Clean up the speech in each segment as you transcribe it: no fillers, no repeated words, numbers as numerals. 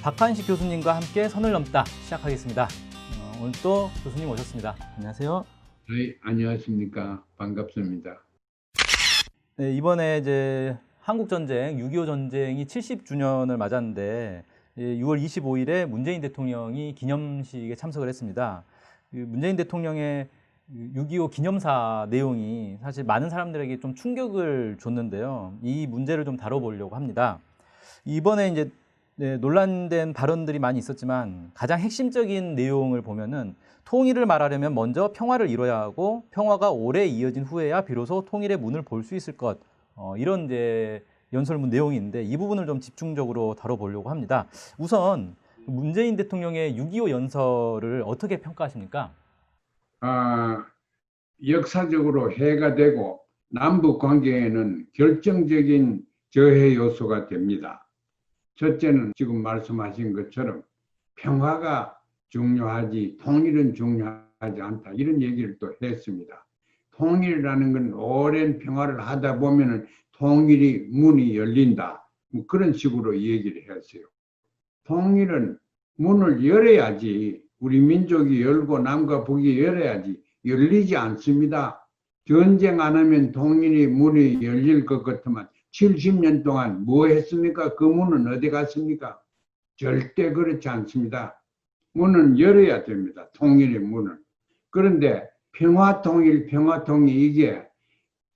박한식 교수님과 함께 선을 넘다 시작하겠습니다. 오늘 또 교수님 오셨습니다. 안녕하세요. 네, 안녕하십니까. 반갑습니다. 네, 이번에 이제 한국 전쟁, 6.25 전쟁이 70주년을 맞았는데 6월 25일에 문재인 대통령이 기념식에 참석을 했습니다. 문재인 대통령의 6.25 기념사 내용이 사실 많은 사람들에게 좀 충격을 줬는데요. 이 문제를 좀 다뤄보려고 합니다. 이번에 이제 논란된 발언들이 많이 있었지만 가장 핵심적인 내용을 보면은 통일을 말하려면 먼저 평화를 이뤄야 하고 평화가 오래 이어진 후에야 비로소 통일의 문을 볼 수 있을 것. 이런 이제 연설문 내용이 있는데 이 부분을 좀 집중적으로 다뤄보려고 합니다. 우선 문재인 대통령의 6.25 연설을 어떻게 평가하십니까? 역사적으로 해가 되고 남북 관계에는 결정적인 저해 요소가 됩니다. 첫째는 지금 말씀하신 것처럼 평화가 중요하지 통일은 중요하지 않다. 이런 얘기를 또 했습니다. 통일이라는 건 오랜 평화를 하다 보면은 통일이 문이 열린다. 뭐 그런 식으로 얘기를 했어요. 통일은 문을 열어야지 우리 민족이 열고 남과 북이 열어야지 열리지 않습니다. 전쟁 안 하면 통일이 문이 열릴 것 같으면 70년 동안 뭐 했습니까? 그 문은 어디 갔습니까? 절대 그렇지 않습니다. 문은 열어야 됩니다. 통일의 문을. 그런데 평화통일 이게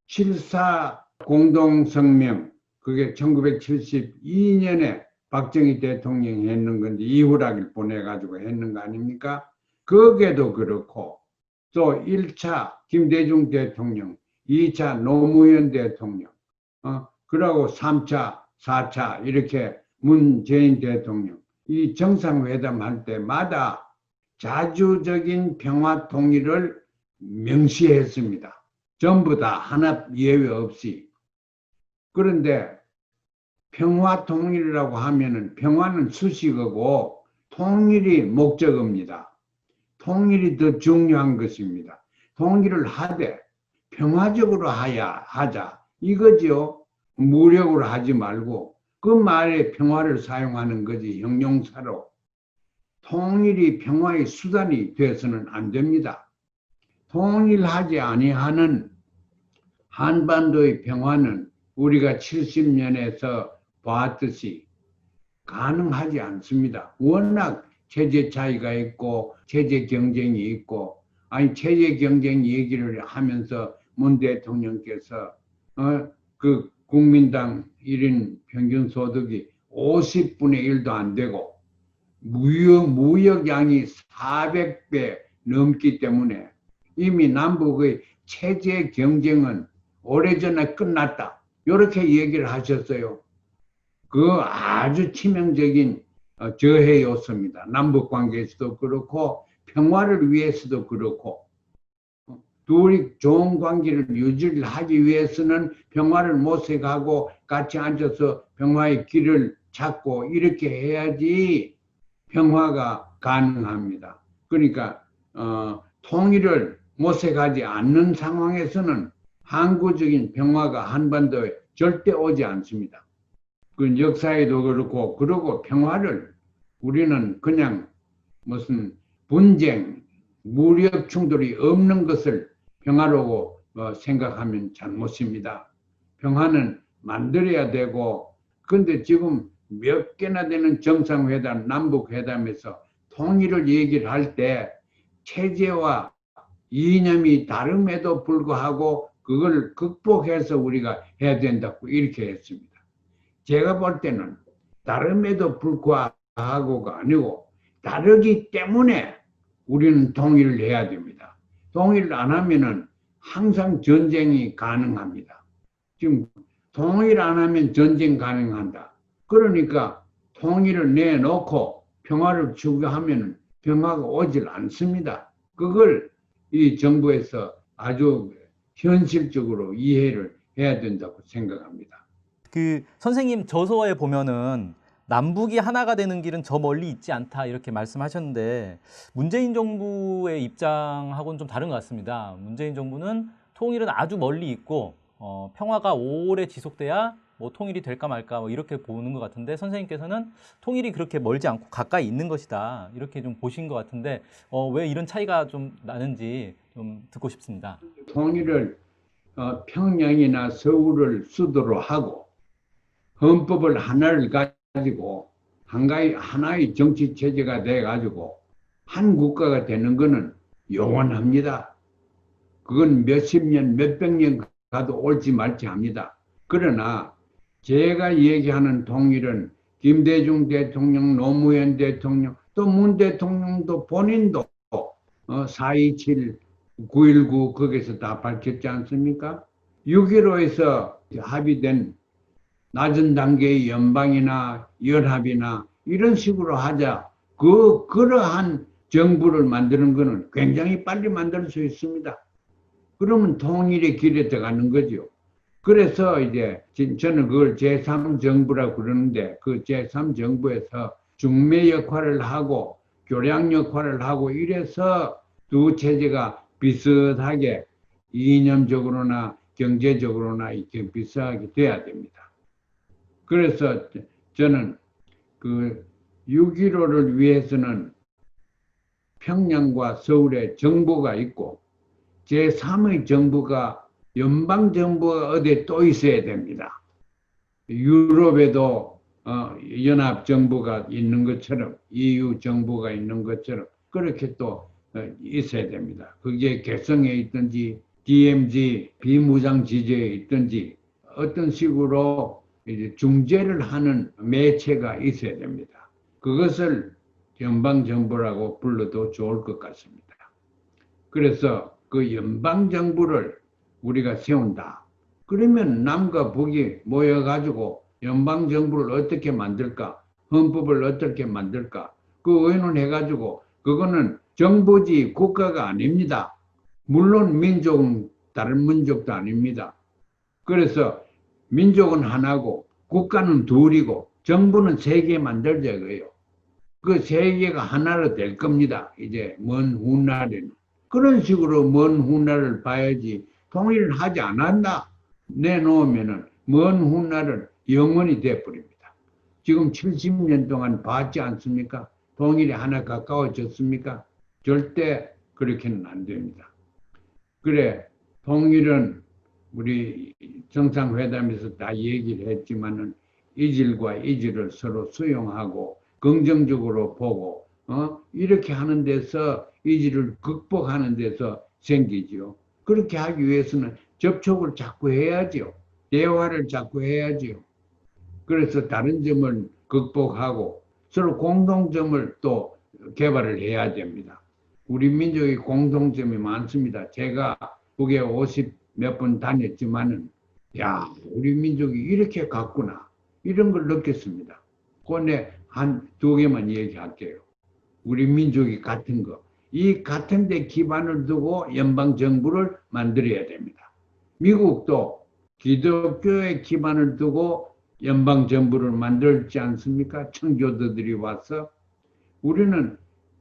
7.4 공동성명 그게 1972년에 박정희 대통령이 했는 건데 이후락을 보내가지고 했는 거 아닙니까? 거기에도 그렇고 또 1차 김대중 대통령, 2차 노무현 대통령, 그리고 3차, 4차 이렇게 문재인 대통령 이 정상회담 할 때마다 자주적인 평화 통일을 명시했습니다. 전부 다 하나 예외 없이. 그런데 평화 통일이라고 하면은 평화는 수식어고 통일이 목적어입니다. 통일이 더 중요한 것입니다. 통일을 하되 평화적으로 하자 이거죠. 무력으로 하지 말고 그 말에 평화를 사용하는 거지 형용사로. 통일이 평화의 수단이 돼서는 안 됩니다. 통일하지 아니하는 한반도의 평화는 우리가 70년에서 봤듯이 가능하지 않습니다. 워낙 체제 차이가 있고 체제 경쟁이 있고 체제 경쟁 얘기를 하면서 문 대통령께서 그 국민당 1인 평균 소득이 50분의 1도 안 되고 무역량이 400배 넘기 때문에 이미 남북의 체제 경쟁은 오래전에 끝났다. 이렇게 얘기를 하셨어요. 그 아주 치명적인 저해 요소입니다. 남북 관계에서도 그렇고 평화를 위해서도 그렇고 둘이 좋은 관계를 유지를 하기 위해서는 평화를 모색하고 같이 앉아서 평화의 길을 찾고 이렇게 해야지 평화가 가능합니다. 그러니까 통일을 모색하지 않는 상황에서는 항구적인 평화가 한반도에 절대 오지 않습니다. 그 역사에도 그렇고 그러고 평화를 우리는 그냥 무슨 분쟁, 무력 충돌이 없는 것을 평화라고 생각하면 잘못입니다. 평화는 만들어야 되고 근데 지금 몇 개나 되는 정상회담, 남북회담에서 통일을 얘기를 할 때 체제와 이념이 다름에도 불구하고 그걸 극복해서 우리가 해야 된다고 이렇게 했습니다. 제가 볼 때는 다름에도 불구하고가 아니고 다르기 때문에 우리는 통일을 해야 됩니다. 통일을 안 하면은 항상 전쟁이 가능합니다. 지금 통일 안 하면 전쟁 가능한다. 그러니까 통일을 내놓고 평화를 추구하면 평화가 오질 않습니다. 그걸 이 정부에서 아주 현실적으로 이해를 해야 된다고 생각합니다. 그 선생님 저서에 보면은 남북이 하나가 되는 길은 저 멀리 있지 않다 이렇게 말씀하셨는데 문재인 정부의 입장하고는 좀 다른 것 같습니다. 문재인 정부는 통일은 아주 멀리 있고 평화가 오래 지속돼야 뭐 통일이 될까 말까 뭐 이렇게 보는 것 같은데 선생님께서는 통일이 그렇게 멀지 않고 가까이 있는 것이다 이렇게 좀 보신 것 같은데 왜 이런 차이가 좀 나는지 좀 듣고 싶습니다. 통일을 평양이나 서울을 수도로 하고 헌법을 하나를 가지고 하나의 정치 체제가 돼 가지고 한 국가가 되는 것은 영원합니다. 그건 몇십 년, 몇백 년 가도 옳지 말지 합니다. 그러나 제가 얘기하는 통일은 김대중 대통령, 노무현 대통령, 또 문 대통령도 본인도 4.27, 9.19 거기서 다 밝혔지 않습니까? 6.15에서 합의된 낮은 단계의 연방이나 연합이나 이런 식으로 하자. 그러한 정부를 만드는 것은 굉장히 빨리 만들 수 있습니다. 그러면 통일의 길에 들어가는 거죠. 그래서 이제 저는 그걸 제3정부라고 그러는데 그 제3정부에서 중매 역할을 하고 교량 역할을 하고 이래서 두 체제가 비슷하게 이념적으로나 경제적으로나 이렇게 비슷하게 돼야 됩니다. 그래서 저는 그 6.15를 위해서는 평양과 서울에 정부가 있고 제3의 정부가 연방정부가 어디에 또 있어야 됩니다. 유럽에도 연합정부가 있는 것처럼 EU 정부가 있는 것처럼 그렇게 또 있어야 됩니다. 그게 개성에 있든지 DMZ 비무장 지제에 있든지 어떤 식으로 이제 중재를 하는 매체가 있어야 됩니다. 그것을 연방정부라고 불러도 좋을 것 같습니다. 그래서 그 연방정부를 우리가 세운다. 그러면 남과 북이 모여가지고 연방정부를 어떻게 만들까? 헌법을 어떻게 만들까? 그 의논해가지고 그거는 정부지 국가가 아닙니다. 물론 민족은 다른 민족도 아닙니다. 그래서 민족은 하나고 국가는 둘이고 정부는 세 개 만들자 그래요. 그 세 개가 하나로 될 겁니다. 이제 먼 훗날에는. 그런 식으로 먼 훗날을 봐야지 통일을 하지 않았나 내놓으면은 먼 훗날은 영원히 돼버립니다. 지금 70년 동안 봤지 않습니까? 통일이 하나 가까워졌습니까? 절대 그렇게는 안 됩니다. 그래, 통일은 우리 정상회담에서 다 얘기를 했지만은 이질과 이질을 서로 수용하고 긍정적으로 보고 이렇게 하는 데서 이질을 극복하는 데서 생기죠. 그렇게 하기 위해서는 접촉을 자꾸 해야죠. 대화를 자꾸 해야죠. 그래서 다른 점을 극복하고 서로 공동점을 또 개발을 해야 됩니다. 우리 민족의 공동점이 많습니다. 제가 북에 50 몇 번 다녔지만은 야, 우리 민족이 이렇게 같구나. 이런 걸 느꼈습니다. 그런데 한 두 개만 얘기할게요. 우리 민족이 같은 거. 이 같은 데 기반을 두고 연방정부를 만들어야 됩니다. 미국도 기독교의 기반을 두고 연방정부를 만들지 않습니까? 청교도들이 와서. 우리는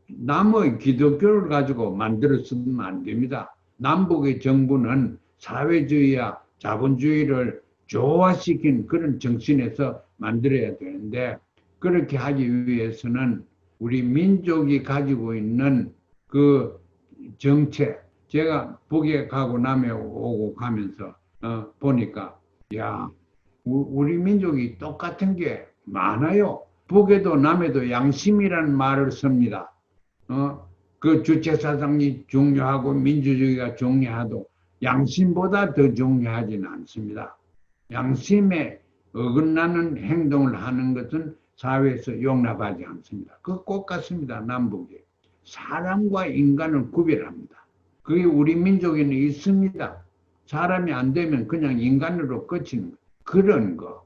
남의 기독교를 가지고 만들어서는 안 됩니다. 남북의 정부는 사회주의와 자본주의를 조화시킨 그런 정신에서 만들어야 되는데 그렇게 하기 위해서는 우리 민족이 가지고 있는 그 정체, 제가 북에 가고 남에 오고 가면서 보니까 야, 우리 민족이 똑같은 게 많아요. 북에도 남에도 양심이라는 말을 씁니다. 그 주체사상이 중요하고 민주주의가 중요하도 양심보다 더 중요하지는 않습니다. 양심에 어긋나는 행동을 하는 것은 사회에서 용납하지 않습니다. 그거 꼭 같습니다. 남북이. 사람과 인간을 구별합니다. 그게 우리 민족에는 있습니다. 사람이 안 되면 그냥 인간으로 끝이는 거. 그런 거.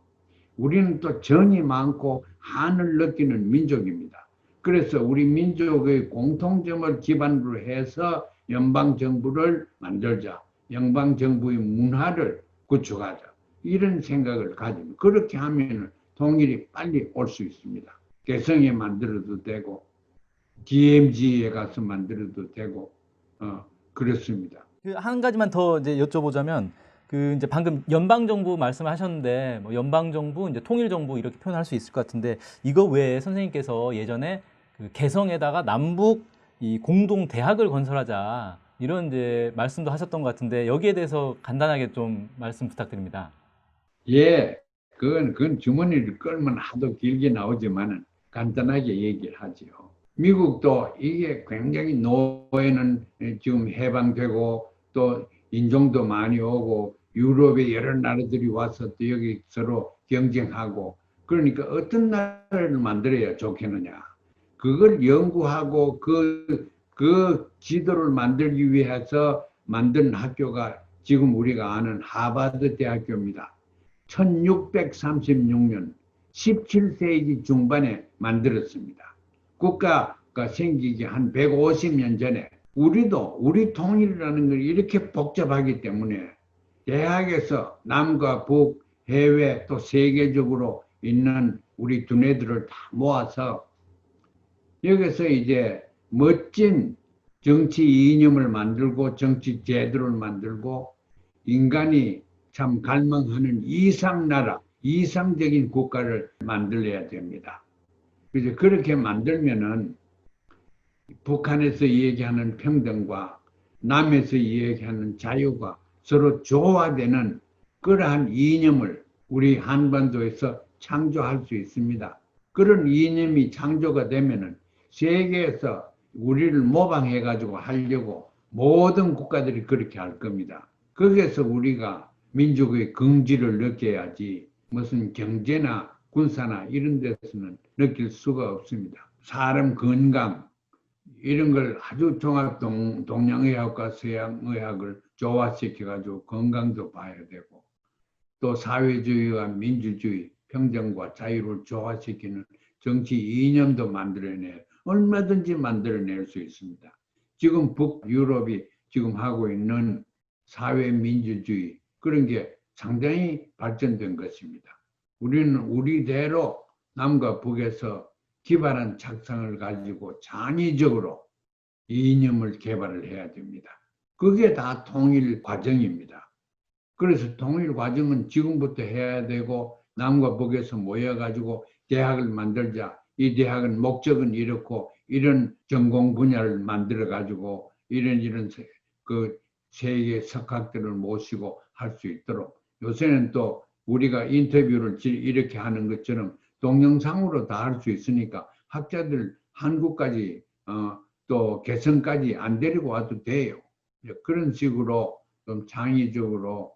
우리는 또 정이 많고 한을 느끼는 민족입니다. 그래서 우리 민족의 공통점을 기반으로 해서 연방정부를 만들자. 연방정부의 문화를 구축하자. 이런 생각을 가지면 그렇게 하면 통일이 빨리 올 수 있습니다. 개성에 만들어도 되고 DMZ에 가서 만들어도 되고 그렇습니다. 한 가지만 더 이제 여쭤보자면 그 이제 방금 연방 정부 말씀하셨는데 뭐 연방 정부, 이제 통일 정부 이렇게 표현할 수 있을 것 같은데 이거 외에 선생님께서 예전에 그 개성에다가 남북 이 공동 대학을 건설하자 이런 이제 말씀도 하셨던 것 같은데 여기에 대해서 간단하게 좀 말씀 부탁드립니다. 예, 그건 주머니를 끌면 하도 길게 나오지만은 간단하게 얘기를 하지요. 미국도 이게 굉장히 노예는 지금 해방되고 또 인종도 많이 오고 유럽의 여러 나라들이 와서 또 여기 서로 경쟁하고 그러니까 어떤 나라를 만들어야 좋겠느냐. 그걸 연구하고 그 지도를 만들기 위해서 만든 학교가 지금 우리가 아는 하버드 대학교입니다. 1636년 17세기 중반에 만들었습니다. 국가가 생기기 한 150년 전에 우리 통일이라는 걸 이렇게 복잡하기 때문에 대학에서 남과 북, 해외 또 세계적으로 있는 우리 두뇌들을 다 모아서 여기서 이제 멋진 정치 이념을 만들고 정치 제도를 만들고 인간이 참 갈망하는 이상나라, 이상적인 국가를 만들어야 됩니다. 그래서 그렇게 만들면은 북한에서 얘기하는 평등과 남에서 얘기하는 자유가 서로 조화되는 그러한 이념을 우리 한반도에서 창조할 수 있습니다. 그런 이념이 창조가 되면은 세계에서 우리를 모방해가지고 하려고 모든 국가들이 그렇게 할 겁니다. 거기에서 우리가 민족의 긍지를 느껴야지 무슨 경제나 군사나 이런 데서는 느낄 수가 없습니다. 사람 건강 이런 걸 아주 종합 동양의학과 서양의학을 조화시켜가지고 건강도 봐야 되고 또 사회주의와 민주주의, 평등과 자유를 조화시키는 정치 이념도 만들어내 얼마든지 만들어낼 수 있습니다. 지금 북유럽이 지금 하고 있는 사회민주주의 그런 게 상당히 발전된 것입니다. 우리는 우리대로 남과 북에서 기발한 착상을 가지고 창의적으로 이념을 개발을 해야 됩니다. 그게 다 통일 과정입니다. 그래서 통일 과정은 지금부터 해야 되고 남과 북에서 모여가지고 대학을 만들자. 이 대학은 목적은 이렇고 이런 전공 분야를 만들어가지고 이런 그 세계 석학들을 모시고 할 수 있도록 요새는 또 우리가 인터뷰를 이렇게 하는 것처럼 동영상으로 다 할 수 있으니까 학자들 한국까지 또 개성까지 안 데리고 와도 돼요. 그런 식으로 좀 창의적으로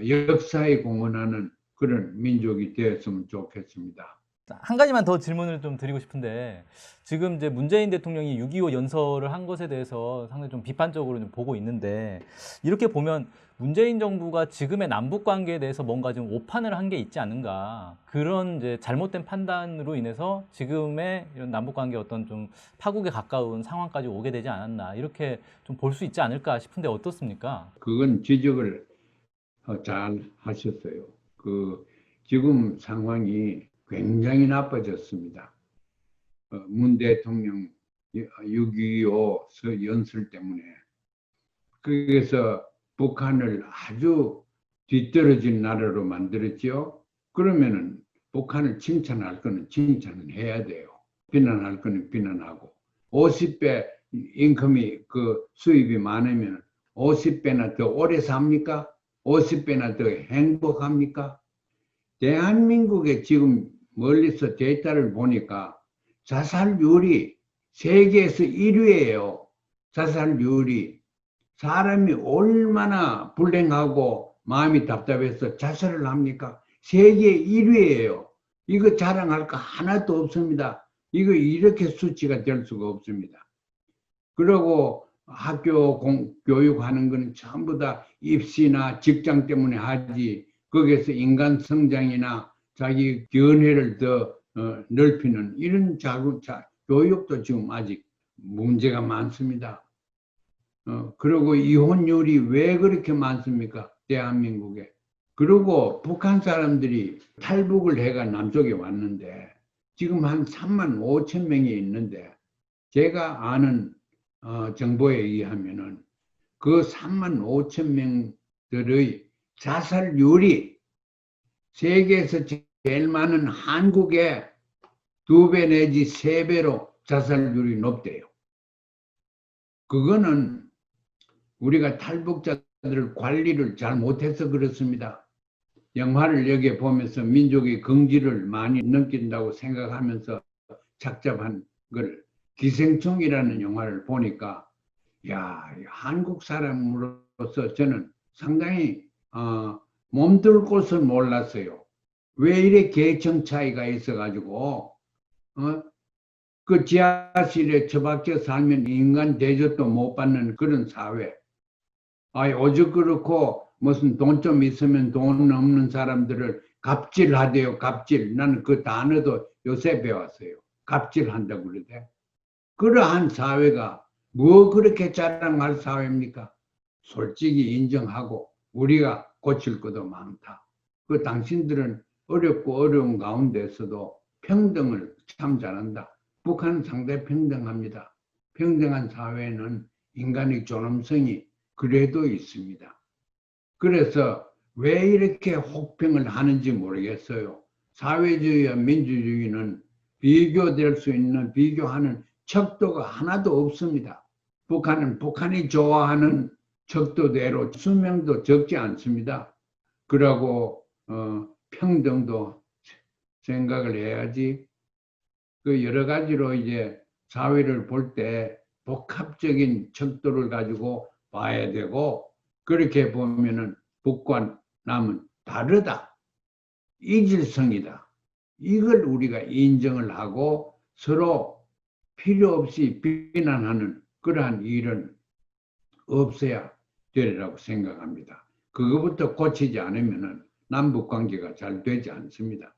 역사에 공헌하는 그런 민족이 되었으면 좋겠습니다. 한 가지만 더 질문을 좀 드리고 싶은데 지금 이제 문재인 대통령이 6.25 연설을 한 것에 대해서 상당히 좀 비판적으로 좀 보고 있는데 이렇게 보면 문재인 정부가 지금의 남북 관계에 대해서 뭔가 좀 오판을 한 게 있지 않은가 그런 이제 잘못된 판단으로 인해서 지금의 이런 남북 관계 어떤 좀 파국에 가까운 상황까지 오게 되지 않았나 이렇게 좀 볼 수 있지 않을까 싶은데 어떻습니까? 그건 지적을 잘 하셨어요. 지금 상황이 굉장히 나빠졌습니다. 문 대통령 6.25 연설 때문에. 그래서 북한을 아주 뒤떨어진 나라로 만들었죠. 그러면은 북한을 칭찬할 거는 칭찬은 해야 돼요. 비난할 거는 비난하고. 50배 인컴이 수입이 많으면 50배나 더 오래 삽니까? 50배나 더 행복합니까? 대한민국에 지금 멀리서 데이터를 보니까 자살률이 세계에서 1위예요. 자살률이. 사람이 얼마나 불행하고 마음이 답답해서 자살을 합니까? 세계 1위예요. 이거 자랑할 거 하나도 없습니다. 이거 이렇게 수치가 될 수가 없습니다. 그리고 학교 교육하는 건 전부 다 입시나 직장 때문에 하지 거기에서 인간 성장이나 자기 견해를 더 넓히는 이런 교육도 지금 아직 문제가 많습니다. 그리고 이혼율이 왜 그렇게 많습니까? 대한민국에. 그리고 북한 사람들이 탈북을 해가 남쪽에 왔는데 지금 한 3만 5천 명이 있는데 제가 아는 정보에 의하면은 그 3만 5천 명들의 자살률이 세계에서 제일 많은 한국의 2배 내지 3배로 자살률이 높대요. 그거는 우리가 탈북자들 관리를 잘 못해서 그렇습니다. 영화를 여기에 보면서 민족의 긍지를 많이 느낀다고 생각하면서 착잡한 걸 기생충이라는 영화를 보니까 야, 한국 사람으로서 저는 상당히 몸둘 곳을 몰랐어요. 왜 이래 계층 차이가 있어가지고 그 지하실에 처박혀 살면 인간 대접도 못 받는 그런 사회. 오죽 그렇고 무슨 돈 좀 있으면 돈 없는 사람들을 갑질하대요. 갑질. 나는 그 단어도 요새 배웠어요. 갑질한다고 그러대. 그러한 사회가 뭐 그렇게 자랑할 사회입니까? 솔직히 인정하고 우리가 고칠 것도 많다. 그 당신들은 어렵고 어려운 가운데서도 평등을 참 잘한다. 북한은 상당히 평등합니다. 평등한 사회는 인간의 존엄성이 그래도 있습니다. 그래서 왜 이렇게 혹평을 하는지 모르겠어요. 사회주의와 민주주의는 비교될 수 있는, 비교하는 척도가 하나도 없습니다. 북한은 북한이 좋아하는 척도대로 수명도 적지 않습니다. 그러고 평등도 생각을 해야지. 그 여러 가지로 이제 사회를 볼 때 복합적인 척도를 가지고 봐야 되고, 그렇게 보면은 북과 남은 다르다. 이질성이다. 이걸 우리가 인정을 하고 서로 필요 없이 비난하는 그러한 일은 없어야 되리라고 생각합니다. 그거부터 고치지 않으면 남북 관계가 잘 되지 않습니다.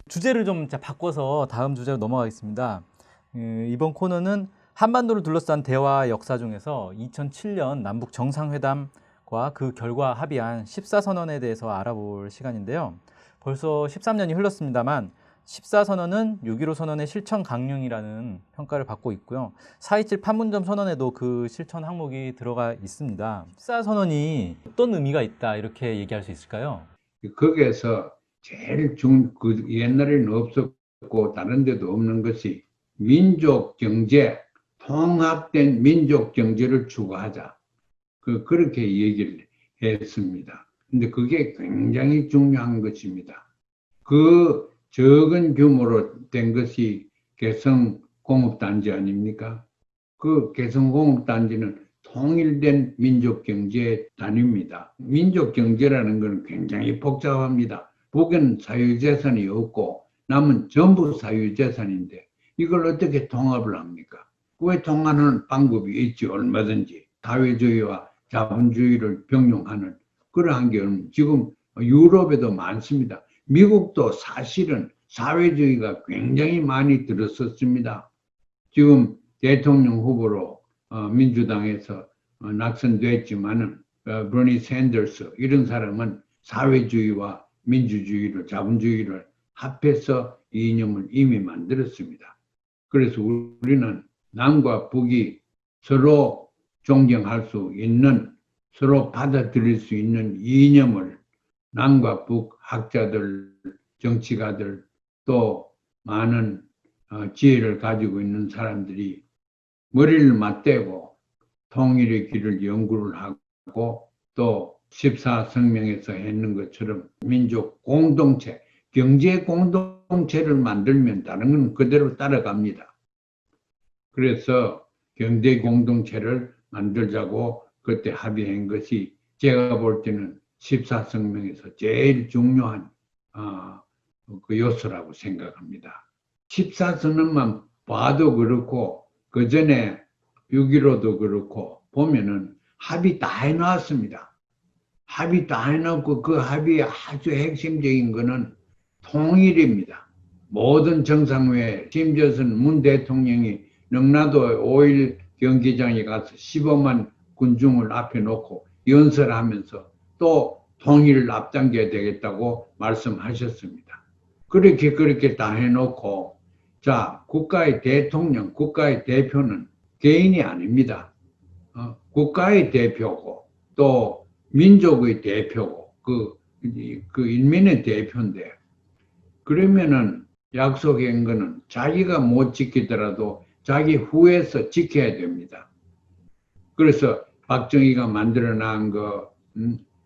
주제를 좀 바꿔서 다음 주제로 넘어가겠습니다. 이번 코너는 한반도를 둘러싼 대화 역사 중에서 2007년 남북 정상회담과 그 결과 합의한 14선언에 대해서 알아볼 시간인데요. 벌써 13년이 흘렀습니다만 14선언은 6.15 선언의 실천 강령이라는 평가를 받고 있고요. 4.27 판문점 선언에도 그 실천 항목이 들어가 있습니다. 14선언이 어떤 의미가 있다 이렇게 얘기할 수 있을까요? 거기에서 제일 그 옛날에는 없었고 다른 데도 없는 것이 민족 경제, 통합된 민족 경제를 추구하자. 그렇게 얘기를 했습니다. 근데 그게 굉장히 중요한 것입니다. 그 적은 규모로 된 것이 개성공업단지 아닙니까? 그 개성공업단지는 통일된 민족경제 단위입니다. 민족경제라는 것은 굉장히 복잡합니다. 북은 사유재산이 없고 남은 전부 사유재산인데 이걸 어떻게 통합을 합니까? 왜 통합하는 방법이 있지, 얼마든지. 사회주의와 자본주의를 병용하는 그러한 게 지금 유럽에도 많습니다. 미국도 사실은 사회주의가 굉장히 많이 들었었습니다. 지금 대통령 후보로 민주당에서 낙선됐지만은 버니 샌더스 이런 사람은 사회주의와 민주주의를, 자본주의를 합해서 이념을 이미 만들었습니다. 그래서 우리는 남과 북이 서로 존경할 수 있는, 서로 받아들일 수 있는 이념을 남과 북 학자들, 정치가들, 또 많은 지혜를 가지고 있는 사람들이 머리를 맞대고 통일의 길을 연구를 하고 또 14성명에서 했는 것처럼 민족 공동체, 경제 공동체를 만들면 다른 건 그대로 따라갑니다. 그래서 경제 공동체를 만들자고 그때 합의한 것이 제가 볼 때는 14성명에서 제일 중요한 그 요소라고 생각합니다. 14선언만 봐도 그렇고 그 전에 6.15도 그렇고 보면은 합의 다 해놨습니다. 합의 다 해놓고 그 합의의 아주 핵심적인 거는 통일입니다. 모든 정상회의, 심지어는 문 대통령이 능라도 5.1 경기장에 가서 15만 군중을 앞에 놓고 연설하면서 또 통일을 앞당겨야 되겠다고 말씀하셨습니다. 그렇게 다 해놓고 자, 국가의 대통령, 국가의 대표는 개인이 아닙니다. 국가의 대표고 또 민족의 대표고 그 인민의 대표인데 그러면은 약속한 거는 자기가 못 지키더라도 자기 후에서 지켜야 됩니다. 그래서 박정희가 만들어 놓은 거,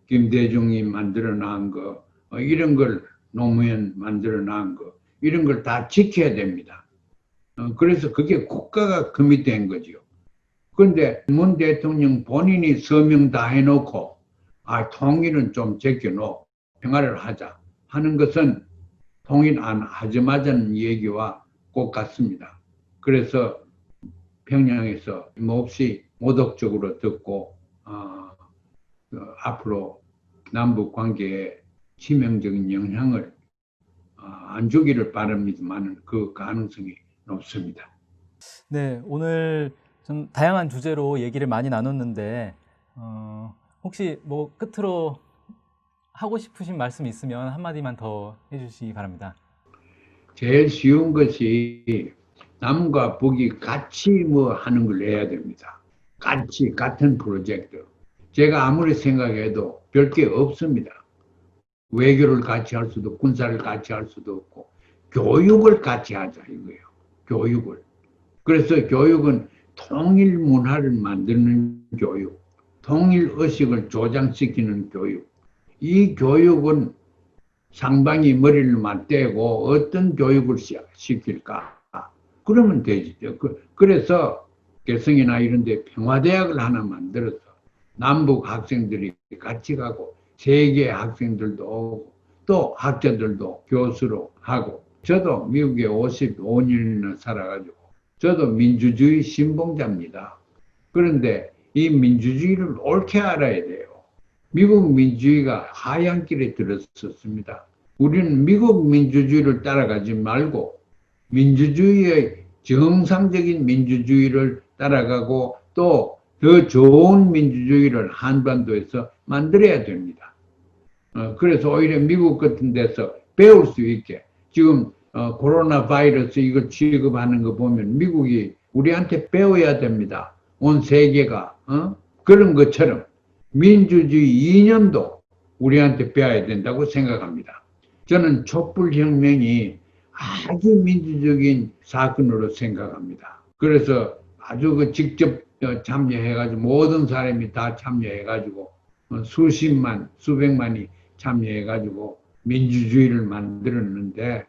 김대중이 만들어 놓은 거, 이런 걸 노무현 만들어 놓은 거, 이런 걸 다 지켜야 됩니다. 그래서 그게 국가가 커밋된 거죠. 그런데 문 대통령 본인이 서명 다 해놓고 통일은 좀 제껴놓고 평화를 하자 하는 것은 통일 안 하자마자는 얘기와 똑같습니다. 그래서 평양에서 몹시 모독적으로 듣고 앞으로 남북 관계에 치명적인 영향을 안 주기를 바랍니다만 그 가능성이 높습니다. 네, 오늘 좀 다양한 주제로 얘기를 많이 나눴는데 혹시 뭐 끝으로 하고 싶으신 말씀 있으면 한마디만 더 해주시기 바랍니다. 제일 쉬운 것이 남과 북이 같이 뭐 하는 걸 해야 됩니다. 같은 프로젝트. 제가 아무리 생각해도 별 게 없습니다. 외교를 같이 할 수도 군사를 같이 할 수도 없고 교육을 같이 하자 이거예요. 교육을. 그래서 교육은 통일 문화를 만드는 교육, 통일 의식을 조장시키는 교육. 이 교육은 상방이 머리를 맞대고 어떤 교육을 시킬까? 그러면 되죠. 그래서 개성이나 이런 데 평화대학을 하나 만들어서 남북 학생들이 같이 가고 세계 학생들도 오고 또 학자들도 교수로 하고 저도 미국에 55년이나 살아가지고 저도 민주주의 신봉자입니다. 그런데 이 민주주의를 옳게 알아야 돼요. 미국 민주주의가 하얀 길에 들었었습니다. 우리는 미국 민주주의를 따라가지 말고 민주주의의 정상적인 민주주의를 따라가고 또 더 좋은 민주주의를 한반도에서 만들어야 됩니다. 그래서 오히려 미국 같은 데서 배울 수 있게 지금 코로나 바이러스 이걸 취급하는 거 보면 미국이 우리한테 배워야 됩니다. 온 세계가 그런 것처럼 민주주의 이념도 우리한테 배워야 된다고 생각합니다. 저는 촛불혁명이 아주 민주적인 사건으로 생각합니다. 그래서 아주 직접 참여해가지고 모든 사람이 다 참여해가지고 수십만, 수백만이 참여해가지고 민주주의를 만들었는데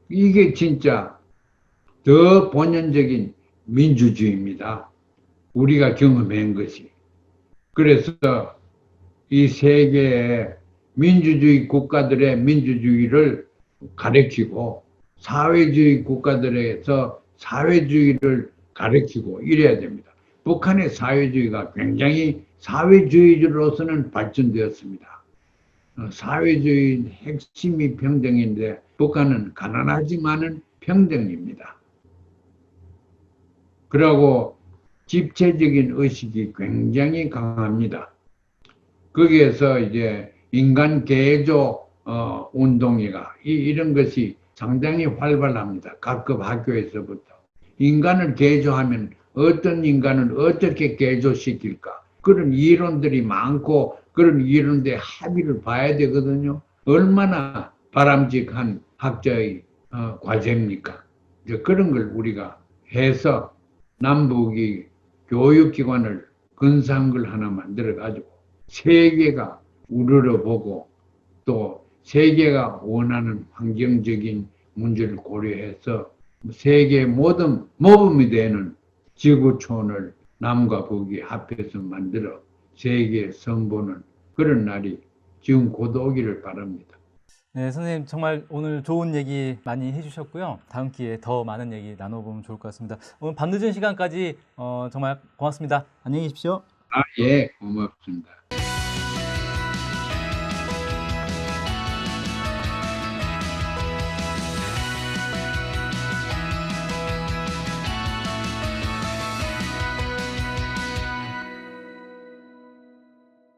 이게 진짜 더 본연적인 민주주의입니다. 우리가 경험한 것이. 그래서 이 세계의 민주주의 국가들의 민주주의를 가르치고 사회주의 국가들에서 사회주의를 가르치고 이래야 됩니다. 북한의 사회주의가 굉장히 사회주의로서는 발전되었습니다. 사회주의 핵심이 평등인데 북한은 가난하지만은 평등입니다. 그리고 집체적인 의식이 굉장히 강합니다. 거기에서 이제 인간 개조 운동이가 이런 것이 상당히 활발합니다. 각급 학교에서부터. 인간을 개조하면 어떤 인간을 어떻게 개조시킬까? 그런 이론들이 많고 그런 이론들의 합의를 봐야 되거든요. 얼마나 바람직한 학자의 과제입니까? 이제 그런 걸 우리가 해서 남북이 교육기관을 근사한 걸 하나 만들어가지고 세계가 우러러보고 또 세계가 원하는 환경적인 문제를 고려해서 세계 모든 모범이 되는 지구촌을 남과 북이 합해서 만들어 세계에 선보는 그런 날이 지금 곧 오기를 바랍니다. 네, 선생님 정말 오늘 좋은 얘기 많이 해주셨고요. 다음 기회에 더 많은 얘기 나눠보면 좋을 것 같습니다. 오늘 밤늦은 시간까지 정말 고맙습니다. 안녕히 계십시오. 예, 고맙습니다.